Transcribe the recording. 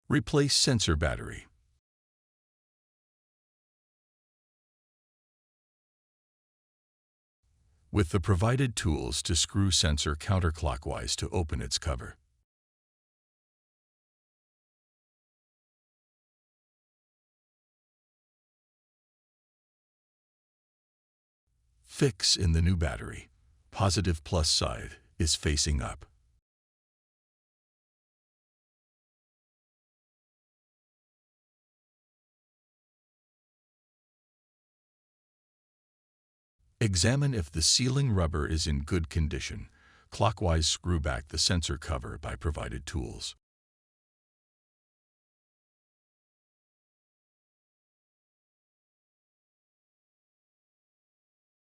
Replace sensor battery. With the provided tools to screw sensor counterclockwise to open its cover. Fix in the new battery. Positive plus side is facing up. Examine if the sealing rubber is in good condition. Clockwise screw back the sensor cover by provided tools.